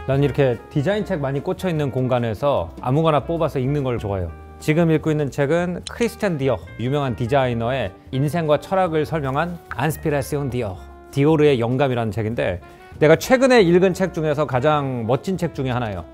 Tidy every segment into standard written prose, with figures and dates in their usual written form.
난 이렇게 디자인 책 많이 꽂혀 있는 공간에서 아무거나 뽑아서 읽는 걸 좋아해요. 지금 읽고 있는 책은 크리스찬 디어, 유명한 디자이너의 인생과 철학을 설명한 안스피레시온 디어, 디오르의 영감이라는 책인데, 내가 최근에 읽은 책 중에서 가장 멋진 책 중에 하나예요.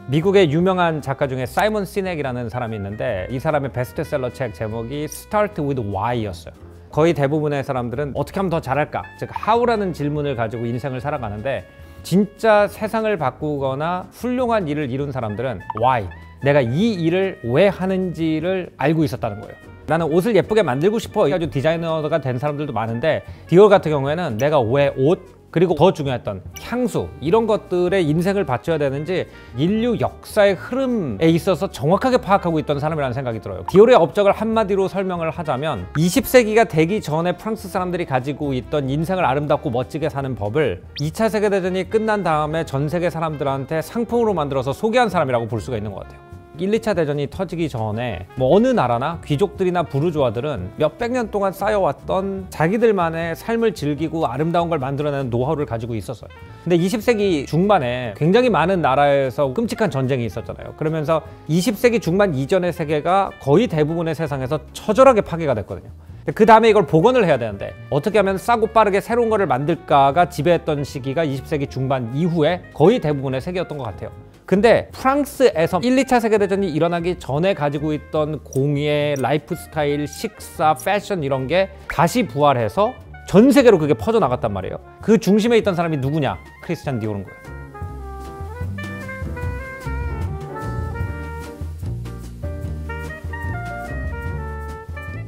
미국의 유명한 작가 중에 사이먼 시넥이라는 사람이 있는데, 이 사람의 베스트셀러 책 제목이 Start with Why였어요. 거의 대부분의 사람들은 어떻게 하면 더 잘할까, 즉 How라는 질문을 가지고 인생을 살아가는데, 진짜 세상을 바꾸거나 훌륭한 일을 이룬 사람들은 Why, 내가 이 일을 왜 하는지를 알고 있었다는 거예요. 나는 옷을 예쁘게 만들고 싶어 해가지고 디자이너가 된 사람들도 많은데, 디올 같은 경우에는 내가 왜 옷, 그리고 더 중요했던 향수, 이런 것들에 인생을 바쳐야 되는지 인류 역사의 흐름에 있어서 정확하게 파악하고 있던 사람이라는 생각이 들어요. 디올의 업적을 한마디로 설명을 하자면 20세기가 되기 전에 프랑스 사람들이 가지고 있던 인생을 아름답고 멋지게 사는 법을 2차 세계대전이 끝난 다음에 전 세계 사람들한테 상품으로 만들어서 소개한 사람이라고 볼 수가 있는 것 같아요. 1, 2차 대전이 터지기 전에 어느 나라나 귀족들이나 부르주아들은 몇백 년 동안 쌓여왔던 자기들만의 삶을 즐기고 아름다운 걸 만들어내는 노하우를 가지고 있었어요. 근데 20세기 중반에 굉장히 많은 나라에서 끔찍한 전쟁이 있었잖아요. 그러면서 20세기 중반 이전의 세계가 거의 대부분의 세상에서 처절하게 파괴가 됐거든요. 그 다음에 이걸 복원을 해야 되는데, 어떻게 하면 싸고 빠르게 새로운 거를 만들까가 지배했던 시기가 20세기 중반 이후에 거의 대부분의 세계였던 것 같아요. 근데 프랑스에서 1, 2차 세계대전이 일어나기 전에 가지고 있던 공예, 라이프 스타일, 식사, 패션 이런 게 다시 부활해서 전 세계로 그게 퍼져나갔단 말이에요. 그 중심에 있던 사람이 누구냐? 크리스찬 디올인 거예요.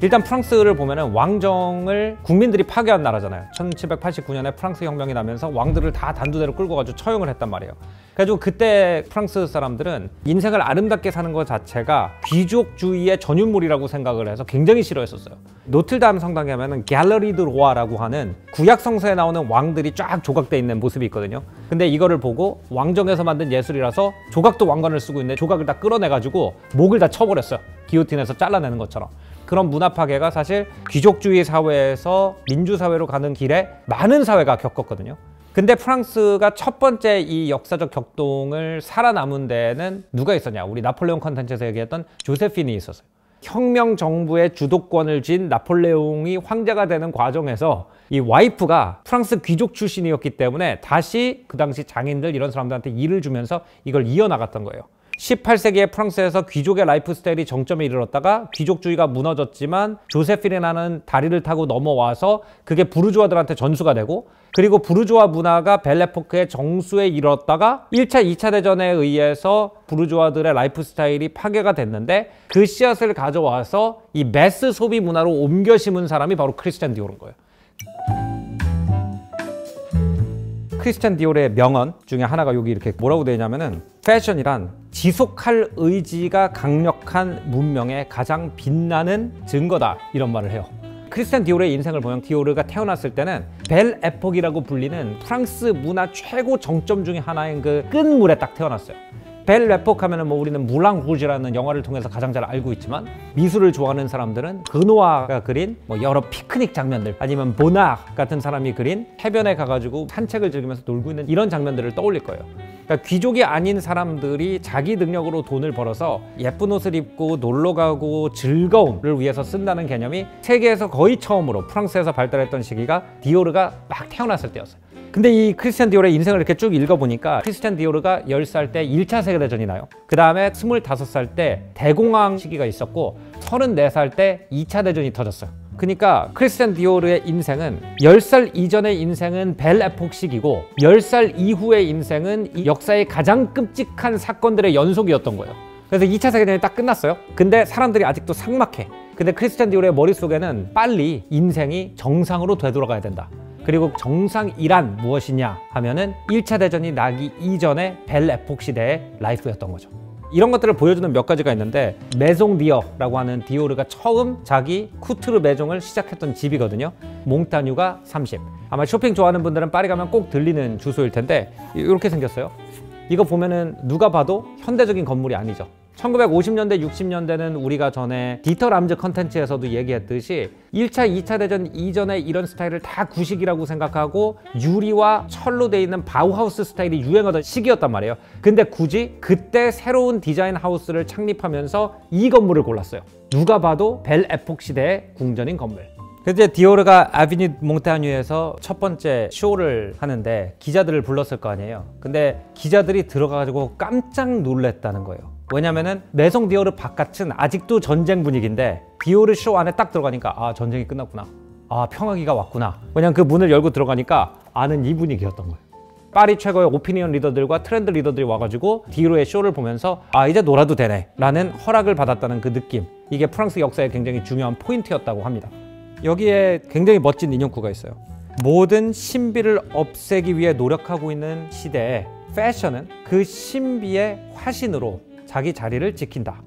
일단 프랑스를 보면은 왕정을 국민들이 파괴한 나라잖아요. 1789년에 프랑스 혁명이 나면서 왕들을 다 단두대로 끌고 가지고 처형을 했단 말이에요. 그래가지고 그때 프랑스 사람들은 인생을 아름답게 사는 것 자체가 귀족주의의 전유물이라고 생각을 해서 굉장히 싫어했었어요. 노틀담 성당에 가면은 갤러리 드 로아라고 하는 구약 성서에 나오는 왕들이 쫙 조각돼 있는 모습이 있거든요. 근데 이거를 보고 왕정에서 만든 예술이라서 조각도 왕관을 쓰고 있는데 조각을 다 끌어내가지고 목을 다 쳐버렸어요. 기요틴에서 잘라내는 것처럼. 그런 문화 파괴가 사실 귀족주의 사회에서 민주사회로 가는 길에 많은 사회가 겪었거든요. 근데 프랑스가 첫 번째 이 역사적 격동을 살아남은 데는 누가 있었냐? 우리 나폴레옹 컨텐츠에서 얘기했던 조세핀이 있었어요. 혁명 정부의 주도권을 쥔 나폴레옹이 황제가 되는 과정에서 이 와이프가 프랑스 귀족 출신이었기 때문에 다시 그 당시 장인들 이런 사람들한테 일을 주면서 이걸 이어나갔던 거예요. 18세기에 프랑스에서 귀족의 라이프 스타일이 정점에 이르렀다가 귀족주의가 무너졌지만 조세핀이라는 다리를 타고 넘어와서 그게 부르주아들한테 전수가 되고, 그리고 부르주아 문화가 벨레포크의 정수에 이르렀다가 1차, 2차 대전에 의해서 부르주아들의 라이프 스타일이 파괴가 됐는데, 그 씨앗을 가져와서 이 매스 소비 문화로 옮겨 심은 사람이 바로 크리스찬 디올인 거예요. 크리스찬 디올의 명언 중에 하나가 여기 이렇게 뭐라고 되어 있냐면은, 패션이란 지속할 의지가 강력한 문명의 가장 빛나는 증거다, 이런 말을 해요. 크리스찬 디올의 인생을 보면 디오르가 태어났을 때는 벨 에폭이라고 불리는 프랑스 문화 최고 정점 중에 하나인 그 끝물에 딱 태어났어요. 벨 에폭 하면은 우리는 물랑 루즈라는 영화를 통해서 가장 잘 알고 있지만, 미술을 좋아하는 사람들은 르누아가 그린 여러 피크닉 장면들, 아니면 보나 같은 사람이 그린 해변에 가가지고 산책을 즐기면서 놀고 있는 이런 장면들을 떠올릴 거예요. 그러니까 귀족이 아닌 사람들이 자기 능력으로 돈을 벌어서 예쁜 옷을 입고 놀러 가고 즐거움을 위해서 쓴다는 개념이 세계에서 거의 처음으로 프랑스에서 발달했던 시기가 디오르가 막 태어났을 때였어요. 근데 이 크리스찬 디올의 인생을 이렇게 쭉 읽어보니까, 크리스찬 디오르가 10살 때 1차 세계대전이 나요. 그 다음에 25살 때 대공황 시기가 있었고, 34살 때 2차 대전이 터졌어요. 그러니까 크리스찬 디오르의 인생은 10살 이전의 인생은 벨 에폭 시기고, 10살 이후의 인생은 이 역사의 가장 끔찍한 사건들의 연속이었던 거예요. 그래서 2차 세계대전이 딱 끝났어요. 근데 사람들이 아직도 삭막해. 근데 크리스찬 디올의 머릿속에는 빨리 인생이 정상으로 되돌아가야 된다. 그리고 정상이란 무엇이냐 하면은 1차 대전이 나기 이전의 벨 에폭 시대의 라이프였던 거죠. 이런 것들을 보여주는 몇 가지가 있는데, 메송 디어라고 하는 디오르가 처음 자기 쿠트르 매종을 시작했던 집이거든요. 몽타뉴가 30. 아마 쇼핑 좋아하는 분들은 파리 가면 꼭 들리는 주소일 텐데, 이렇게 생겼어요. 이거 보면은 누가 봐도 현대적인 건물이 아니죠. 1950년대, 60년대는 우리가 전에 디터 람즈 컨텐츠에서도 얘기했듯이 1차, 2차 대전 이전에 이런 스타일을 다 구식이라고 생각하고 유리와 철로 돼 있는 바우하우스 스타일이 유행하던 시기였단 말이에요. 근데 굳이 그때 새로운 디자인 하우스를 창립하면서 이 건물을 골랐어요. 누가 봐도 벨 에폭 시대의 궁전인 건물. 그래서 이제 디오르가 아비뉴 몽타뉴에서 첫 번째 쇼를 하는데 기자들을 불렀을 거 아니에요. 근데 기자들이 들어가가지고 깜짝 놀랐다는 거예요. 왜냐면은 메송 디오르 바깥은 아직도 전쟁 분위기인데 디오르 쇼 안에 딱 들어가니까 아, 전쟁이 끝났구나, 아, 평화기가 왔구나. 왜냐면 그 문을 열고 들어가니까 아는 이 분위기였던 거예요. 파리 최고의 오피니언 리더들과 트렌드 리더들이 와가지고 디오르의 쇼를 보면서 아, 이제 놀아도 되네 라는 허락을 받았다는 그 느낌, 이게 프랑스 역사의 굉장히 중요한 포인트였다고 합니다. 여기에 굉장히 멋진 인용구가 있어요. 모든 신비를 없애기 위해 노력하고 있는 시대에 패션은 그 신비의 화신으로 자기 자리를 지킨다.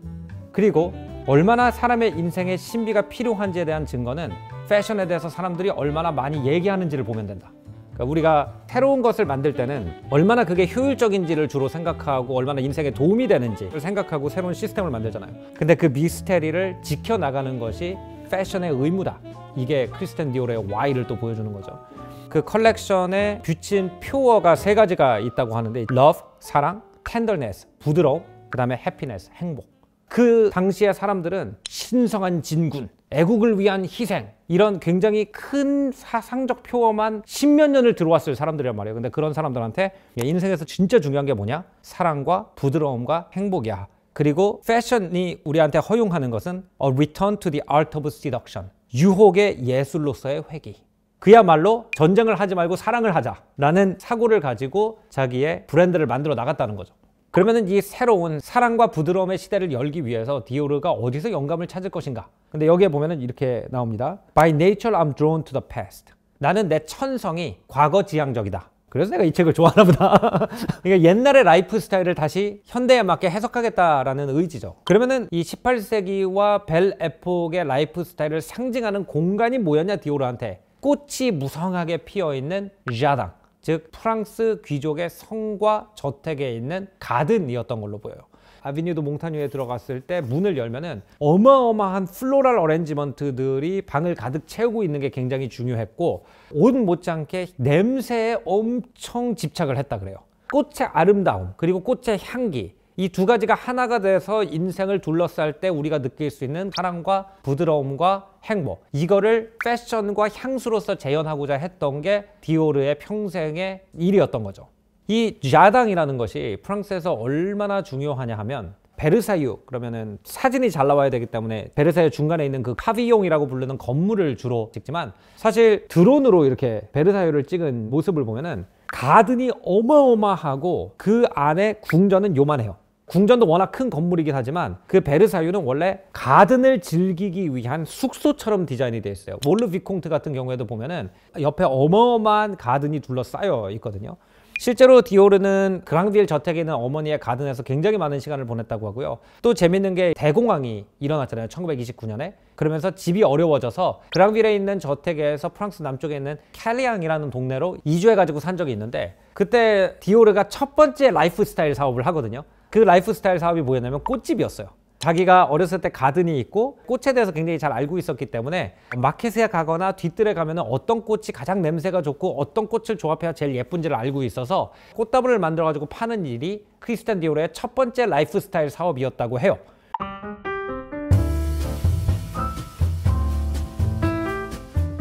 그리고 얼마나 사람의 인생에 신비가 필요한지에 대한 증거는 패션에 대해서 사람들이 얼마나 많이 얘기하는지를 보면 된다. 그러니까 우리가 새로운 것을 만들 때는 얼마나 그게 효율적인지를 주로 생각하고 얼마나 인생에 도움이 되는지를 생각하고 새로운 시스템을 만들잖아요. 근데 그 미스테리를 지켜나가는 것이 패션의 의무다. 이게 크리스티안 디오르의 Y를 또 보여주는 거죠. 그 컬렉션에 비친 표어가 3가지가 있다고 하는데 love, 사랑, tenderness, 부드러움, 그 다음에 happiness, 행복. 그 당시의 사람들은 신성한 진군, 애국을 위한 희생, 이런 굉장히 큰 사상적 표어만 10몇 년을 들어왔을 사람들이란 말이에요. 근데 그런 사람들한테 인생에서 진짜 중요한 게 뭐냐? 사랑과 부드러움과 행복이야. 그리고 패션이 우리한테 허용하는 것은 A return to the art of seduction, 유혹의 예술로서의 회귀. 그야말로 전쟁을 하지 말고 사랑을 하자라는 사고를 가지고 자기의 브랜드를 만들어 나갔다는 거죠. 그러면은 이 새로운 사랑과 부드러움의 시대를 열기 위해서 디오르가 어디서 영감을 찾을 것인가? 근데 여기에 보면은 이렇게 나옵니다. By nature I'm drawn to the past. 나는 내 천성이 과거 지향적이다. 그래서 내가 이 책을 좋아하나 보다. 그러니까 옛날의 라이프 스타일을 다시 현대에 맞게 해석하겠다라는 의지죠. 그러면은 이 18세기와 벨 에폭의 라이프 스타일을 상징하는 공간이 뭐였냐, 디오르한테? 꽃이 무성하게 피어있는 자당, 즉 프랑스 귀족의 성과 저택에 있는 가든이었던 걸로 보여요. 아비뉴 드 몽타뉴에 들어갔을 때 문을 열면은 어마어마한 플로럴 어레인지먼트들이 방을 가득 채우고 있는 게 굉장히 중요했고, 옷 못지않게 냄새에 엄청 집착을 했다 그래요. 꽃의 아름다움 그리고 꽃의 향기, 이 2가지가 하나가 돼서 인생을 둘러쌀 때 우리가 느낄 수 있는 사랑과 부드러움과 행복, 이거를 패션과 향수로서 재현하고자 했던 게 디오르의 평생의 일이었던 거죠. 이 자당이라는 것이 프랑스에서 얼마나 중요하냐 하면, 베르사유, 그러면은 사진이 잘 나와야 되기 때문에 베르사유 중간에 있는 그 파비용이라고 부르는 건물을 주로 찍지만, 사실 드론으로 이렇게 베르사유를 찍은 모습을 보면은 가든이 어마어마하고 그 안에 궁전은 요만해요. 궁전도 워낙 큰 건물이긴 하지만 그 베르사유는 원래 가든을 즐기기 위한 숙소처럼 디자인이 되어 있어요. 몰르 비콩트 같은 경우에도 보면은 옆에 어마어마한 가든이 둘러싸여 있거든요. 실제로 디오르는 그랑빌 저택에 있는 어머니의 가든에서 굉장히 많은 시간을 보냈다고 하고요. 또 재밌는 게 대공황이 일어났잖아요, 1929년에. 그러면서 집이 어려워져서 그랑빌에 있는 저택에서 프랑스 남쪽에 있는 캘리앙이라는 동네로 이주해가지고 산 적이 있는데, 그때 디오르가 첫 번째 라이프 스타일 사업을 하거든요. 그 라이프 스타일 사업이 뭐였냐면 꽃집이었어요. 자기가 어렸을 때 가든이 있고 꽃에 대해서 굉장히 잘 알고 있었기 때문에 마켓에 가거나 뒤뜰에 가면 어떤 꽃이 가장 냄새가 좋고 어떤 꽃을 조합해야 제일 예쁜지를 알고 있어서 꽃다발을 만들어 가지고 파는 일이 크리스티안 디오르의 첫 번째 라이프 스타일 사업이었다고 해요.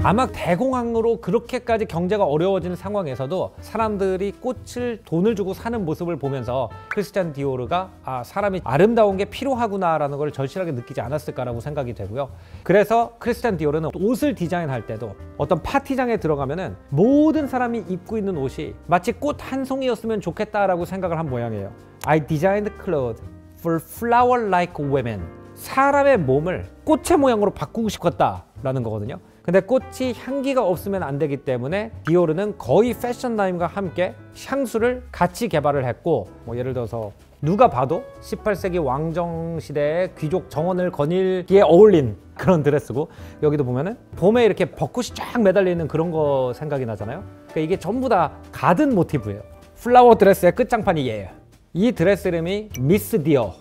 아마 대공황으로 그렇게까지 경제가 어려워지는 상황에서도 사람들이 꽃을 돈을 주고 사는 모습을 보면서 크리스티안 디오르가 사람이 아름다운 게 필요하구나 라는 걸 절실하게 느끼지 않았을까라고 생각이 되고요. 그래서 크리스티안 디오르는 옷을 디자인할 때도 어떤 파티장에 들어가면은 모든 사람이 입고 있는 옷이 마치 꽃 한 송이였으면 좋겠다라고 생각을 한 모양이에요. I designed clothes for flower-like women. 사람의 몸을 꽃의 모양으로 바꾸고 싶었다라는 거거든요. 근데 꽃이 향기가 없으면 안 되기 때문에 디오르는 거의 패션라인과 함께 향수를 같이 개발을 했고, 뭐 예를 들어서 누가 봐도 18세기 왕정 시대의 귀족 정원을 거닐기에 어울린 그런 드레스고, 여기도 보면은 봄에 이렇게 벚꽃이 쫙 매달려 있는 그런 거 생각이 나잖아요. 그러니까 이게 전부 다 가든 모티브예요. 플라워 드레스의 끝장판이 얘예요. 이 드레스 이름이 미스 디어.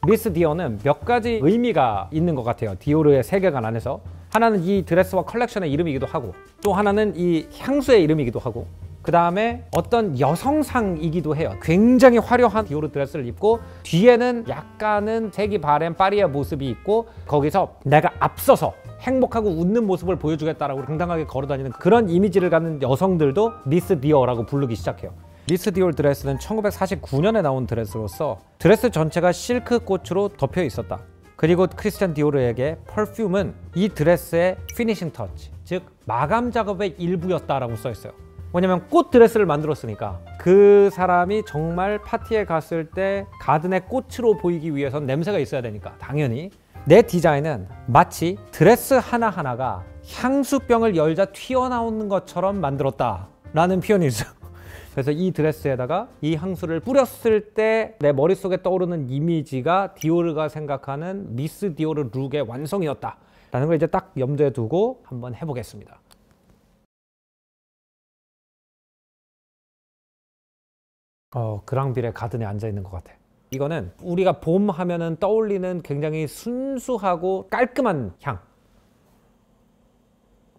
미스 디어는 몇 가지 의미가 있는 것 같아요. 디오르의 세계관 안에서. 하나는 이 드레스와 컬렉션의 이름이기도 하고, 또 하나는 이 향수의 이름이기도 하고, 그 다음에 어떤 여성상이기도 해요. 굉장히 화려한 디오르 드레스를 입고 뒤에는 약간은 세기 바렌 파리의 모습이 있고, 거기서 내가 앞서서 행복하고 웃는 모습을 보여주겠다라고 당당하게 걸어다니는 그런 이미지를 갖는 여성들도 미스 디어라고 부르기 시작해요. 미스 디올 드레스는 1949년에 나온 드레스로서 드레스 전체가 실크 꽃으로 덮여 있었다. 그리고 크리스찬 디오르에게 퍼퓸은 이 드레스의 피니싱 터치, 즉 마감 작업의 일부였다라고 써 있어요. 왜냐면 꽃 드레스를 만들었으니까 그 사람이 정말 파티에 갔을 때 가든의 꽃으로 보이기 위해선 냄새가 있어야 되니까 당연히 내 디자인은 마치 드레스 하나하나가 향수병을 열자 튀어나오는 것처럼 만들었다 라는 표현이 있어요. 그래서 이 드레스에다가 이 향수를 뿌렸을 때 내 머릿속에 떠오르는 이미지가 디오르가 생각하는 미스 디오르 룩의 완성이었다 라는 걸 이제 딱 염두에 두고 한번 해보겠습니다. 그랑빌의 가든에 앉아있는 것 같아. 이거는 우리가 봄 하면은 떠올리는 굉장히 순수하고 깔끔한 향.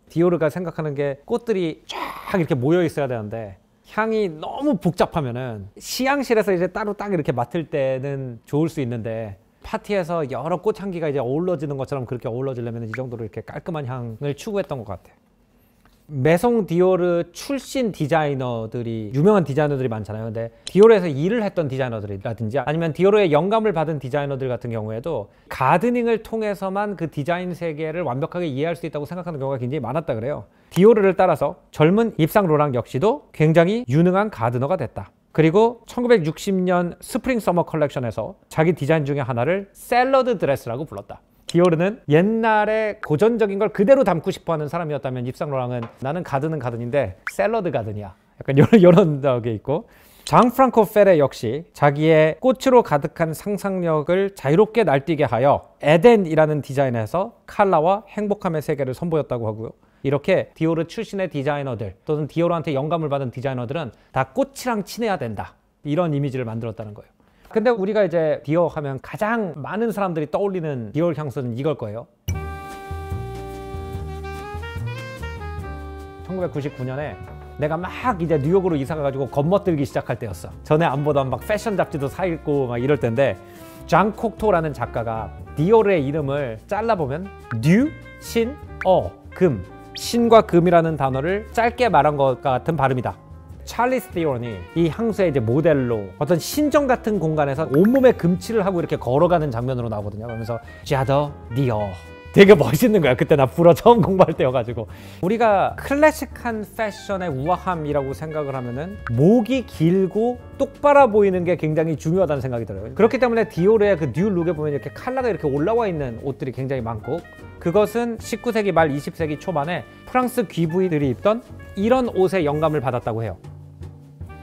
디오르가 생각하는 게 꽃들이 쫙 이렇게 모여 있어야 되는데 향이 너무 복잡하면은 시향실에서 이제 따로 딱 이렇게 맡을 때는 좋을 수 있는데 파티에서 여러 꽃향기가 이제 어우러지는 것처럼 그렇게 어우러지려면 이 정도로 이렇게 깔끔한 향을 추구했던 것 같아. 메송 디오르 출신 디자이너들이 유명한 디자이너들이 많잖아요. 근데 디오르에서 일을 했던 디자이너들이라든지 아니면 디오르의 영감을 받은 디자이너들 같은 경우에도 가드닝을 통해서만 그 디자인 세계를 완벽하게 이해할 수 있다고 생각하는 경우가 굉장히 많았다 그래요. 디오르를 따라서 젊은 입상 로랑 역시도 굉장히 유능한 가드너가 됐다. 그리고 1960년 스프링 서머 컬렉션에서 자기 디자인 중에 하나를 샐러드 드레스라고 불렀다. 디오르는 옛날에 고전적인 걸 그대로 담고 싶어하는 사람이었다면 입상 로랑은 나는 가든은 가든인데 샐러드 가든이야. 약간 이런 게 있고, 장 프랑코 페레 역시 자기의 꽃으로 가득한 상상력을 자유롭게 날뛰게 하여 에덴이라는 디자인에서 칼라와 행복함의 세계를 선보였다고 하고요. 이렇게 디오르 출신의 디자이너들 또는 디오르한테 영감을 받은 디자이너들은 다 꽃이랑 친해야 된다. 이런 이미지를 만들었다는 거예요. 근데 우리가 이제 디or 하면 가장 많은 사람들이 떠올리는 디or 향수는 이걸 거예요. 1999년에 내가 막 이제 뉴욕으로 이사 가가지고 겉멋들기 시작할 때였어. 전에 안 보던 막 패션 잡지도 사 읽고 막 이럴 때인데 장 콕토라는 작가가 디or의 이름을 잘라보면 뉴, 신, 금, 신과 금이라는 단어를 짧게 말한 것 같은 발음이다. 찰리스 디오르니 이 향수의 이제 모델로 어떤 신전 같은 공간에서 온몸에 금칠을 하고 이렇게 걸어가는 장면으로 나오거든요. 그러면서 쥐아더 디어 되게 멋있는 거야. 그때 나 불어 처음 공부할 때여가지고. 우리가 클래식한 패션의 우아함이라고 생각을 하면은 목이 길고 똑바라 보이는 게 굉장히 중요하다는 생각이 들어요. 그렇기 때문에 디오르의 그 뉴 룩에 보면 이렇게 컬러가 이렇게 올라와 있는 옷들이 굉장히 많고, 그것은 19세기 말 20세기 초반에 프랑스 귀부인들이 입던 이런 옷에 영감을 받았다고 해요.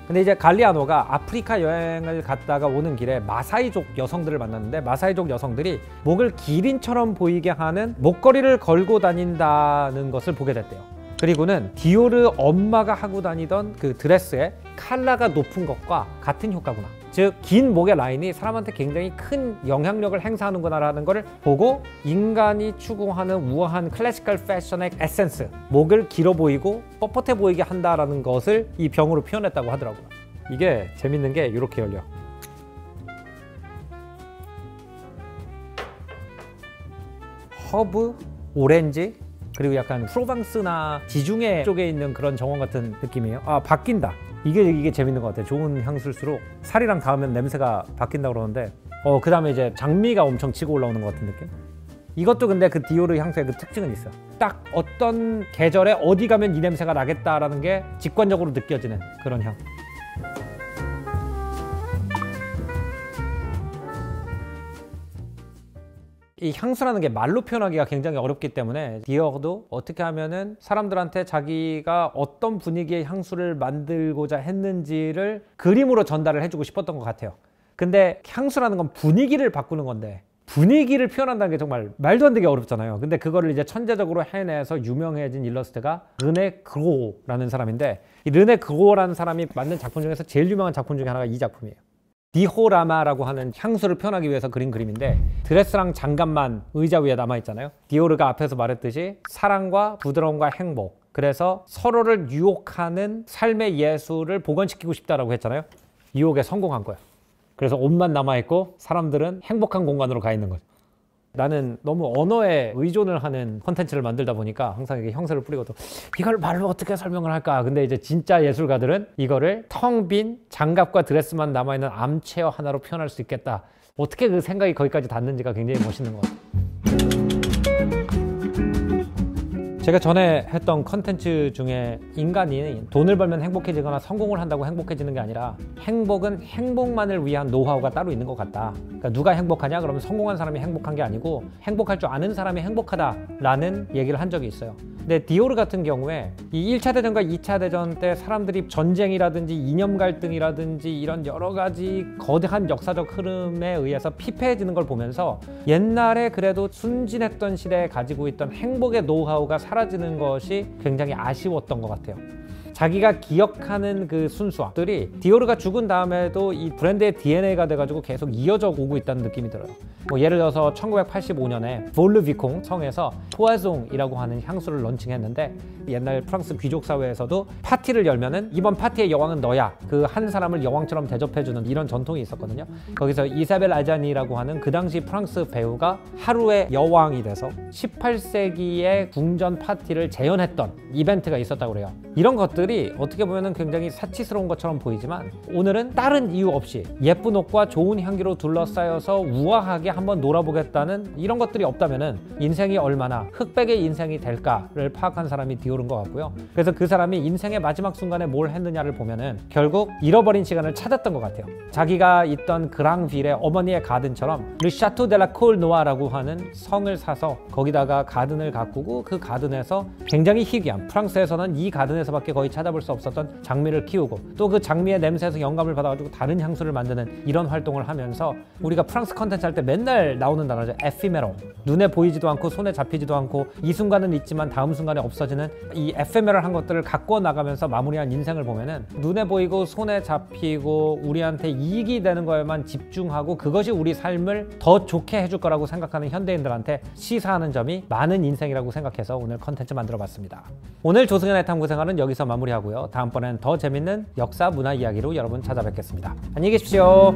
근데 이제 갈리아노가 아프리카 여행을 갔다가 오는 길에 마사이족 여성들을 만났는데 마사이족 여성들이 목을 기린처럼 보이게 하는 목걸이를 걸고 다닌다는 것을 보게 됐대요. 그리고는 디오르 엄마가 하고 다니던 그 드레스에 컬러가 높은 것과 같은 효과구나. 즉 긴 목의 라인이 사람한테 굉장히 큰 영향력을 행사하는구나 라는 걸 보고 인간이 추구하는 우아한 클래시컬 패션의 에센스, 목을 길어 보이고 뻣뻣해 보이게 한다라는 것을 이 병으로 표현했다고 하더라고요. 이게 재밌는 게 이렇게 열려. 허브, 오렌지, 그리고 약간 프로방스나 지중해 쪽에 있는 그런 정원 같은 느낌이에요. 아, 바뀐다. 이게 재밌는 것 같아요. 좋은 향수일수록 살이랑 닿으면 냄새가 바뀐다고 그러는데 그 다음에 이제 장미가 엄청 치고 올라오는 것 같은 느낌? 이것도 근데 그 디오르 향수의 그 특징은 있어. 딱 어떤 계절에 어디 가면 이 냄새가 나겠다라는 게 직관적으로 느껴지는 그런 향. 이 향수라는 게 말로 표현하기가 굉장히 어렵기 때문에 디어도 어떻게 하면은 사람들한테 자기가 어떤 분위기의 향수를 만들고자 했는지를 그림으로 전달을 해주고 싶었던 것 같아요. 근데 향수라는 건 분위기를 바꾸는 건데 분위기를 표현한다는 게 정말 말도 안 되게 어렵잖아요. 근데 그거를 이제 천재적으로 해내서 유명해진 일러스트가 르네 그로라는 사람인데 이 르네 그로라는 사람이 만든 작품 중에서 제일 유명한 작품 중에 하나가 이 작품이에요. 디호라마라고 하는 향수를 표현하기 위해서 그린 그림인데 드레스랑 장갑만 의자 위에 남아있잖아요. 디오르가 앞에서 말했듯이 사랑과 부드러움과 행복, 그래서 서로를 유혹하는 삶의 예술을 복원시키고 싶다라고 했잖아요. 유혹에 성공한 거야. 그래서 옷만 남아있고 사람들은 행복한 공간으로 가 있는 거죠. 나는 너무 언어에 의존을 하는 콘텐츠를 만들다 보니까 항상 이게 형세를 뿌리고도 이걸 말로 어떻게 설명을 할까? 근데 이제 진짜 예술가들은 이거를 텅 빈 장갑과 드레스만 남아있는 암체어 하나로 표현할 수 있겠다. 어떻게 그 생각이 거기까지 닿는지가 굉장히 멋있는 것 같아요. 제가 전에 했던 컨텐츠 중에 인간이 돈을 벌면 행복해지거나 성공을 한다고 행복해지는 게 아니라 행복은 행복만을 위한 노하우가 따로 있는 것 같다. 그러니까 누가 행복하냐? 그러면 성공한 사람이 행복한 게 아니고 행복할 줄 아는 사람이 행복하다라는 얘기를 한 적이 있어요. 근데 디오르 같은 경우에 이 1차 대전과 2차 대전 때 사람들이 전쟁이라든지 이념 갈등이라든지 이런 여러 가지 거대한 역사적 흐름에 의해서 피폐해지는 걸 보면서 옛날에 그래도 순진했던 시대에 가지고 있던 행복의 노하우가 사라지는 것이 굉장히 아쉬웠던 것 같아요. 자기가 기억하는 그 순수함들이 디오르가 죽은 다음에도 이 브랜드의 DNA가 돼가지고 계속 이어져 오고 있다는 느낌이 들어요. 뭐 예를 들어서 1985년에 볼르비콩 성에서 토아송이라고 하는 향수를 런칭했는데 옛날 프랑스 귀족 사회에서도 파티를 열면은 이번 파티의 여왕은 너야, 그 한 사람을 여왕처럼 대접해주는 이런 전통이 있었거든요. 거기서 이사벨 아자니라고 하는 그 당시 프랑스 배우가 하루의 여왕이 돼서 18세기의 궁전 파티를 재현했던 이벤트가 있었다고 그래요. 이런 것들이 어떻게 보면 굉장히 사치스러운 것처럼 보이지만 오늘은 다른 이유 없이 예쁜 옷과 좋은 향기로 둘러싸여서 우아하게 한번 놀아보겠다는 이런 것들이 없다면은 인생이 얼마나 흑백의 인생이 될까를 파악한 사람이 디오르인 것 같고요. 그래서 그 사람이 인생의 마지막 순간에 뭘 했느냐를 보면은 결국 잃어버린 시간을 찾았던 것 같아요. 자기가 있던 그랑빌의 어머니의 가든처럼 르 샤토 델라 콜노아라고 하는 성을 사서 거기다가 가든을 가꾸고 그 가든에서 굉장히 희귀한, 프랑스에서는 이 가든에서밖에 거의 찾아볼 수 없었던 장미를 키우고 또 그 장미의 냄새에서 영감을 받아가지고 다른 향수를 만드는 이런 활동을 하면서 우리가 프랑스 컨텐츠 할 때 맨날 나오는 단어죠. 에피메로. 눈에 보이지도 않고 손에 잡히지도 않고 이 순간은 있지만 다음 순간에 없어지는 이 에피메럴한 것들을 갖고 나가면서 마무리한 인생을 보면은 눈에 보이고 손에 잡히고 우리한테 이익이 되는 거에만 집중하고 그것이 우리 삶을 더 좋게 해줄 거라고 생각하는 현대인들한테 시사하는 점이 많은 인생이라고 생각해서 오늘 컨텐츠 만들어 봤습니다. 오늘 조승연의 탐구생활은 여기서 마무리하고요. 다음번엔 더 재밌는 역사 문화 이야기로 여러분 찾아뵙겠습니다. 안녕히 계십시오.